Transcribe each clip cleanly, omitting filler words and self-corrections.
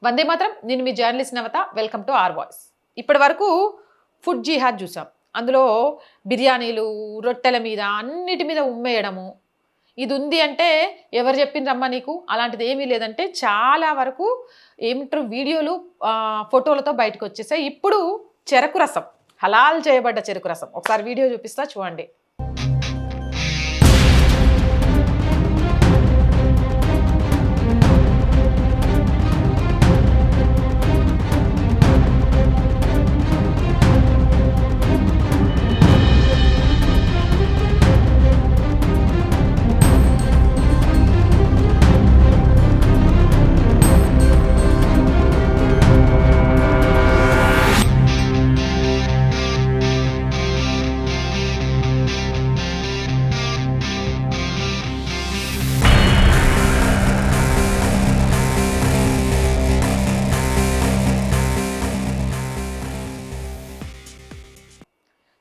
వందే మాత్రం. నేను మీ journalist Navata. Welcome to R voice. ఇప్పటి వరకు ఫుడ్ జిహాద్ చూసాం. అందులో బిర్యానీలు, రొట్టెల మీద అన్నిటి మీద ఉమ్మేయడము. ఇది ఉంది అంటే ఎవరు చెప్పిండ్రమ్మా నీకు, అలాంటిది ఏమీ లేదంటే చాలా వరకు ఏమిటారు వీడియోలు ఫోటోలతో బయటకు వచ్చేసాయి. ఇప్పుడు చెరకు రసం, హలాల్ చేయబడ్డ చెరకు రసం, ఒకసారి వీడియో చూపిస్తా చూడండి.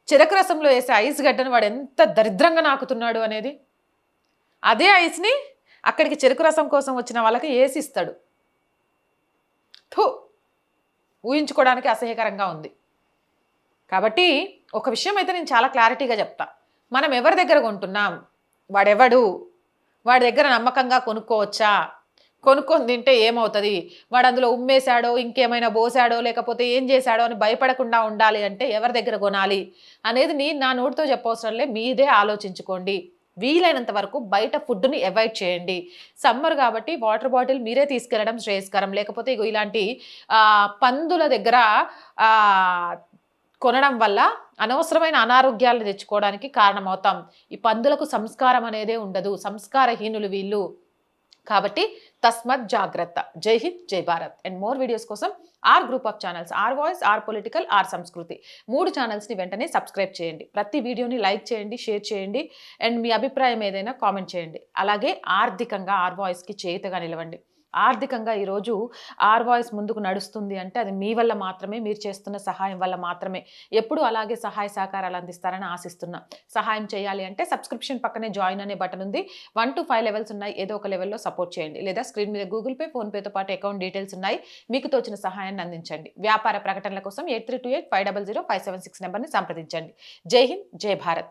చెరకు రసంలో వేసే ఐస్ గడ్డను వాడు ఎంత దరిద్రంగా నాకుతున్నాడు అనేది, అదే ఐస్ని అక్కడికి చెరకు రసం కోసం వచ్చిన వాళ్ళకి వేసి ఇస్తాడు. ఊహించుకోవడానికి అసహ్యకరంగా ఉంది. కాబట్టి ఒక విషయం అయితే నేను చాలా క్లారిటీగా చెప్తా. మనం ఎవరి దగ్గర కొంటున్నాం, వాడెవడు, వాడి దగ్గర నమ్మకంగా కొనుక్కోవచ్చా, కొనుక్కొని తింటే ఏమవుతుంది, వాడు అందులో ఉమ్మేశాడో ఇంకేమైనా పోసాడో లేకపోతే ఏం చేశాడో అని భయపడకుండా ఉండాలి అంటే ఎవరి దగ్గర కొనాలి అనేది నేను నా నోటితో చెప్పవసరంలే, మీదే ఆలోచించుకోండి. వీలైనంత వరకు బయట ఫుడ్ని అవాయిడ్ చేయండి. సమ్మర్ కాబట్టి వాటర్ బాటిల్ మీరే తీసుకెళ్ళడం శ్రేయస్కరం. లేకపోతే ఇలాంటి పందుల దగ్గర కొనడం వల్ల అనవసరమైన అనారోగ్యాలు తెచ్చుకోవడానికి కారణమవుతాం. ఈ పందులకు సంస్కారం అనేదే ఉండదు, సంస్కారహీనులు వీళ్ళు. కాబట్టి తస్మత్ జాగ్రత్త. జై హింద్, జై భారత్. అండ్ మోర్ వీడియోస్ కోసం R group of channels, R voice, R political, R Sanskriti 3 ఛానల్స్ని వెంటనే సబ్స్క్రైబ్ చేయండి. ప్రతి వీడియోని లైక్ చేయండి, షేర్ చేయండి, అండ్ మీ అభిప్రాయం ఏదైనా కామెంట్ చేయండి. అలాగే ఆర్థికంగా ఆర్ వాయిస్కి చేయుతగా నిలవండి. ఆర్థికంగా ఈరోజు ఆర్ వాయిస్ ముందుకు నడుస్తుంది అంటే అది మీ వల్ల మాత్రమే, మీరు చేస్తున్న సహాయం వల్ల మాత్రమే. ఎప్పుడు అలాగే సహాయ సహకారాలు అందిస్తారని ఆశిస్తున్నా. సహాయం చేయాలి అంటే సబ్స్క్రిప్షన్ పక్కనే జాయిన్ అనే బటన్ ఉంది. 1 to 5 లెవెల్స్ ఉన్నాయి. ఏదో ఒక లెవెల్లో సపోర్ట్ చేయండి. లేదా స్క్రీన్ మీద గూగుల్ పే, ఫోన్పేతో పాటు అకౌంట్ డీటెయిల్స్ ఉన్నాయి. మీకు తోచిన సహాయాన్ని అందించండి. వ్యాపార ప్రకటనల కోసం 8328500576 నెంబర్ని సంప్రదించండి. జై హింద్, జై భారత్.